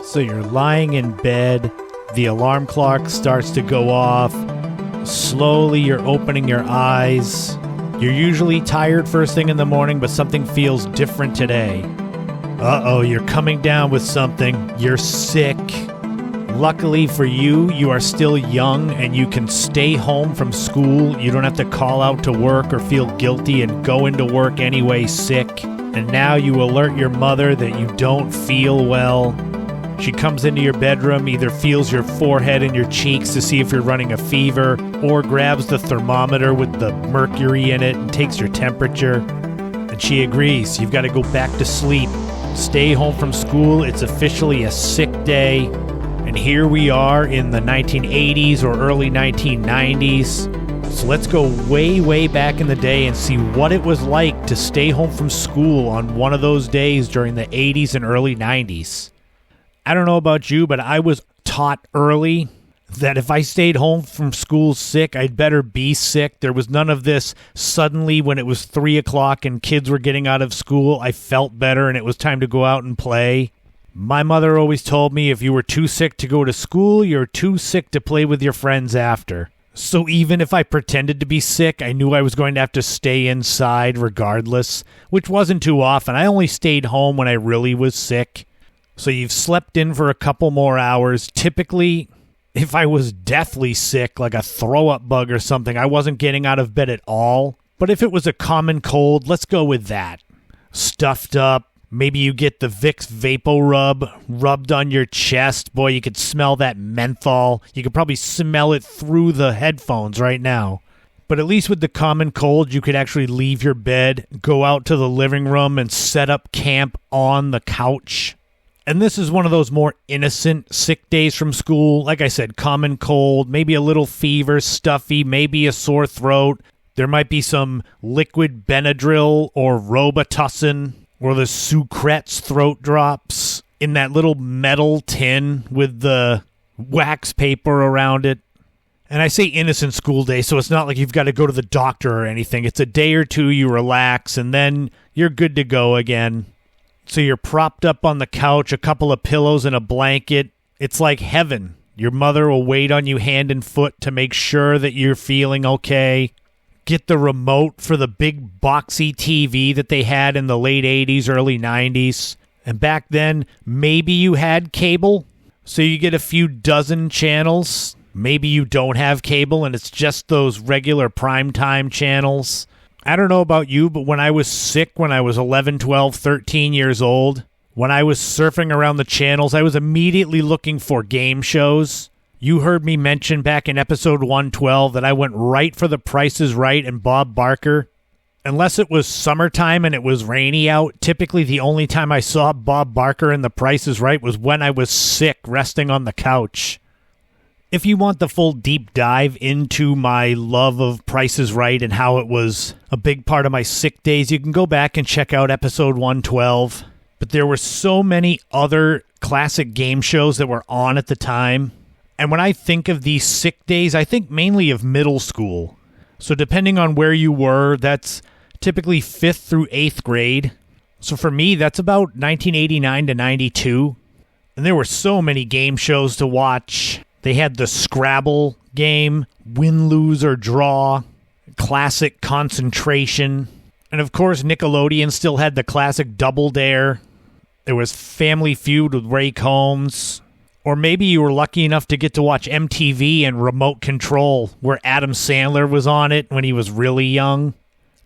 So you're lying in bed, the alarm clock starts to go off, slowly you're opening your eyes. You're usually tired first thing in the morning, but something feels different today. Uh-oh, you're coming down with something. You're sick. Luckily for you, you are still young and you can stay home from school. You don't have to call out to work or feel guilty and go into work anyway sick. And now you alert your mother that you don't feel well. She comes into your bedroom, either feels your forehead and your cheeks to see if you're running a fever, or grabs the thermometer with the mercury in it and takes your temperature. And she agrees. You've got to go back to sleep. Stay home from school. It's officially a sick day. And here we are in the 1980s or early 1990s. So let's go way, way back in the day and see what it was like to stay home from school on one of those days during the 80s and early 90s. I don't know about you, but I was taught early that if I stayed home from school sick, I'd better be sick. There was none of this suddenly when it was 3 o'clock and kids were getting out of school, I felt better and it was time to go out and play. My mother always told me if you were too sick to go to school, you're too sick to play with your friends after. So even if I pretended to be sick, I knew I was going to have to stay inside regardless, which wasn't too often. I only stayed home when I really was sick. So you've slept in for a couple more hours. Typically, if I was deathly sick, like a throw-up bug or something, I wasn't getting out of bed at all. But if it was a common cold, let's go with that. Stuffed up. Maybe you get the Vicks VapoRub rubbed on your chest. Boy, you could smell that menthol. You could probably smell it through the headphones right now. But at least with the common cold, you could actually leave your bed, go out to the living room, and set up camp on the couch. And this is one of those more innocent sick days from school. Like I said, common cold, maybe a little fever, stuffy, maybe a sore throat. There might be some liquid Benadryl or Robitussin or the Sucrets throat drops in that little metal tin with the wax paper around it. And I say innocent school day, so it's not like you've got to go to the doctor or anything. It's a day or two, you relax, and then you're good to go again. So you're propped up on the couch, a couple of pillows and a blanket. It's like heaven. Your mother will wait on you hand and foot to make sure that you're feeling okay. Get the remote for the big boxy TV that they had in the late 80s, early 90s. And back then, maybe you had cable, so you get a few dozen channels. Maybe you don't have cable and it's just those regular primetime channels. I don't know about you, but when I was sick, when I was 11, 12, 13 years old, when I was surfing around the channels, I was immediately looking for game shows. You heard me mention back in episode 112 that I went right for The Price is Right and Bob Barker. Unless it was summertime and it was rainy out, typically the only time I saw Bob Barker and The Price is Right was when I was sick, resting on the couch. If you want the full deep dive into my love of Price is Right and how it was a big part of my sick days, you can go back and check out episode 112. But there were so many other classic game shows that were on at the time. And when I think of these sick days, I think mainly of middle school. So depending on where you were, that's typically 5th through 8th grade. So for me, that's about 1989 to 92. And there were so many game shows to watch. They had the Scrabble game, Win, Lose, or Draw, classic Concentration. And of course, Nickelodeon still had the classic Double Dare. There was Family Feud with Ray Combs. Or maybe you were lucky enough to get to watch MTV and Remote Control, where Adam Sandler was on it when he was really young.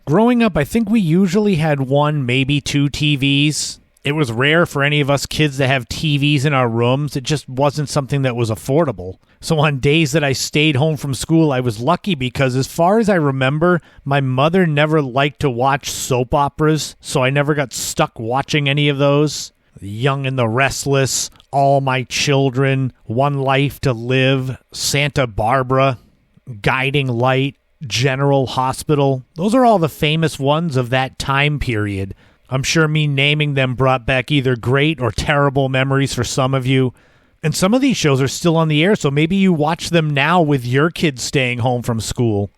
Growing up, I think we usually had 1, maybe 2 TVs. It was rare for any of us kids to have TVs in our rooms. It just wasn't something that was affordable. So on days that I stayed home from school, I was lucky because as far as I remember, my mother never liked to watch soap operas, so I never got stuck watching any of those. The Young and the Restless, All My Children, One Life to Live, Santa Barbara, Guiding Light, General Hospital. Those are all the famous ones of that time period. I'm sure me naming them brought back either great or terrible memories for some of you. And some of these shows are still on the air, so maybe you watch them now with your kids staying home from school.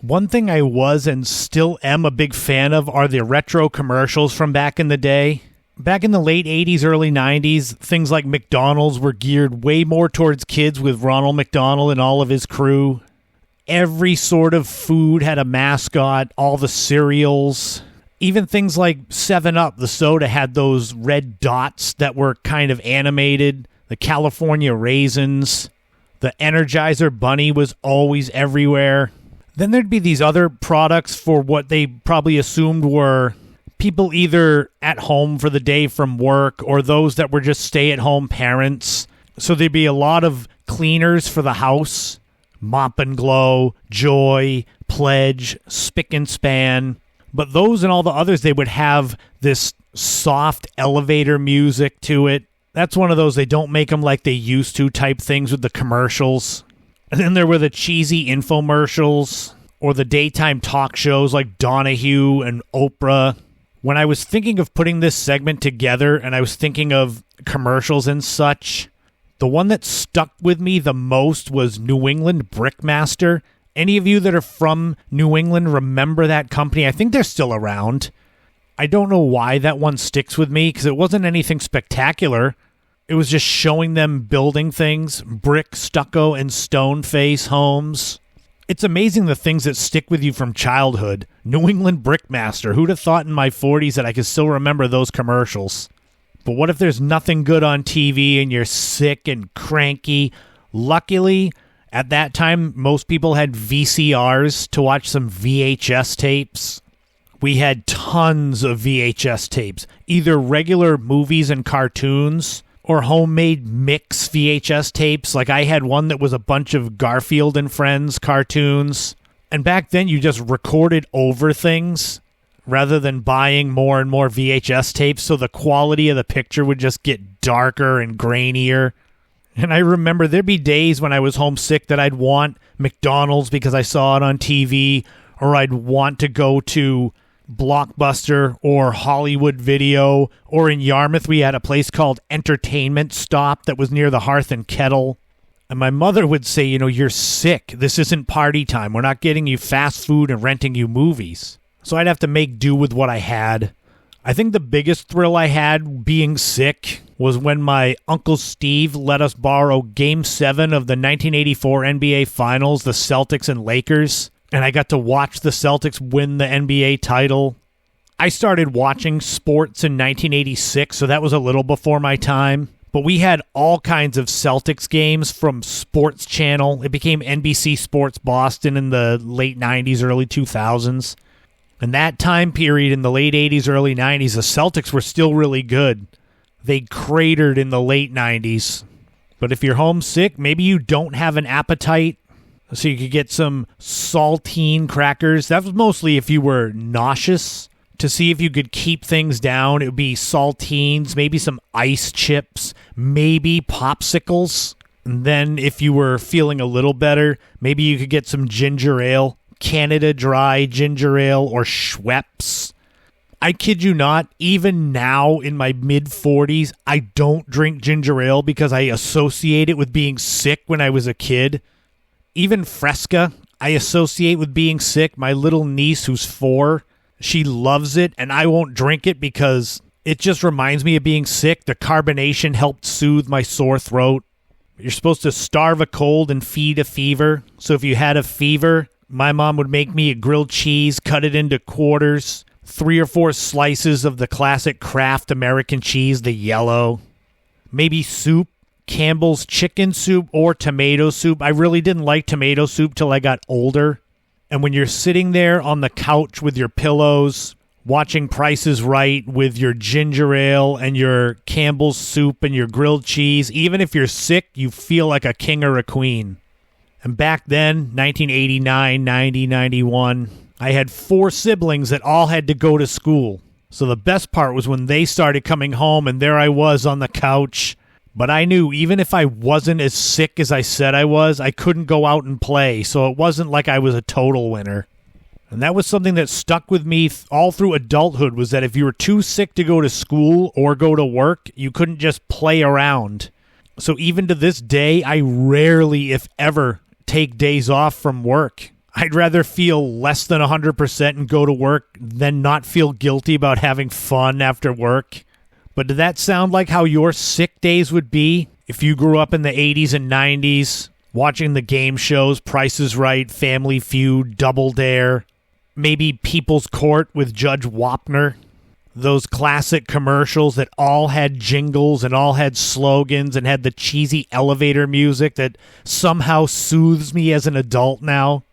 One thing I was and still am a big fan of are the retro commercials from back in the day. Back in the late 80s, early 90s, things like McDonald's were geared way more towards kids with Ronald McDonald and all of his crew. Every sort of food had a mascot, all the cereals. Even things like 7-Up, the soda, had those red dots that were kind of animated. The California Raisins. The Energizer Bunny was always everywhere. Then there'd be these other products for what they probably assumed were people either at home for the day from work or those that were just stay-at-home parents. So there'd be a lot of cleaners for the house. Mop and Glow, Joy, Pledge, Spick and Span. But those and all the others, they would have this soft elevator music to it. That's one of those they don't make them like they used to type things with the commercials. And then there were the cheesy infomercials or the daytime talk shows like Donahue and Oprah. When I was thinking of putting this segment together and I was thinking of commercials and such, the one that stuck with me the most was New England Brickmaster. Any of you that are from New England remember that company? I think they're still around. I don't know why that one sticks with me because it wasn't anything spectacular. It was just showing them building things, brick, stucco, and stone face homes. It's amazing the things that stick with you from childhood. New England Brickmaster. Who'd have thought in my 40s that I could still remember those commercials? But what if there's nothing good on TV and you're sick and cranky? Luckily, at that time, most people had VCRs to watch some VHS tapes. We had tons of VHS tapes, either regular movies and cartoons or homemade mix VHS tapes. Like I had one that was a bunch of Garfield and Friends cartoons. And back then, you just recorded over things rather than buying more and more VHS tapes, so the quality of the picture would just get darker and grainier. And I remember there'd be days when I was homesick that I'd want McDonald's because I saw it on TV, or I'd want to go to Blockbuster or Hollywood Video, or in Yarmouth we had a place called Entertainment Stop that was near the Hearth and Kettle. And my mother would say, you're sick. This isn't party time. We're not getting you fast food and renting you movies. So I'd have to make do with what I had. I think the biggest thrill I had being sick was when my Uncle Steve let us borrow Game 7 of the 1984 NBA Finals, the Celtics and Lakers, and I got to watch the Celtics win the NBA title. I started watching sports in 1986, so that was a little before my time. But we had all kinds of Celtics games from Sports Channel. It became NBC Sports Boston in the late 90s, early 2000s. In that time period, in the late 80s, early 90s, the Celtics were still really good. They cratered in the late 90s. But if you're homesick, maybe you don't have an appetite, so you could get some saltine crackers. That was mostly if you were nauseous. To see if you could keep things down, it would be saltines, maybe some ice chips, maybe popsicles. And then if you were feeling a little better, maybe you could get some ginger ale. Canada Dry ginger ale or Schweppes. I kid you not, even now in my mid-40s, I don't drink ginger ale because I associate it with being sick when I was a kid. Even Fresca, I associate with being sick. My little niece who's 4, she loves it, and I won't drink it because it just reminds me of being sick. The carbonation helped soothe my sore throat. You're supposed to starve a cold and feed a fever. So if you had a fever, my mom would make me a grilled cheese, cut it into quarters, 3 or 4 slices of the classic Kraft American cheese, the yellow. Maybe soup, Campbell's chicken soup or tomato soup. I really didn't like tomato soup till I got older. And when you're sitting there on the couch with your pillows, watching Price is Right with your ginger ale and your Campbell's soup and your grilled cheese, even if you're sick, you feel like a king or a queen. And back then, 1989, 90, 91, I had 4 siblings that all had to go to school. So the best part was when they started coming home and there I was on the couch. But I knew even if I wasn't as sick as I said I was, I couldn't go out and play. So it wasn't like I was a total winner. And that was something that stuck with me all through adulthood, was that if you were too sick to go to school or go to work, you couldn't just play around. So even to this day, I rarely, if ever, take days off from work. I'd rather feel less than 100% and go to work than not feel guilty about having fun after work. But did that sound like how your sick days would be if you grew up in the 80s and 90s, watching the game shows, Price is Right, Family Feud, Double Dare, maybe People's Court with Judge Wapner? Those classic commercials that all had jingles and all had slogans and had the cheesy elevator music that somehow soothes me as an adult now?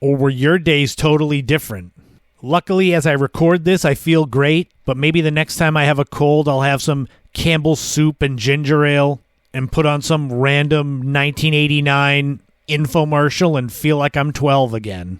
Or were your days totally different? Luckily, as I record this, I feel great, but maybe the next time I have a cold, I'll have some Campbell soup and ginger ale and put on some random 1989 infomercial and feel like I'm 12 again.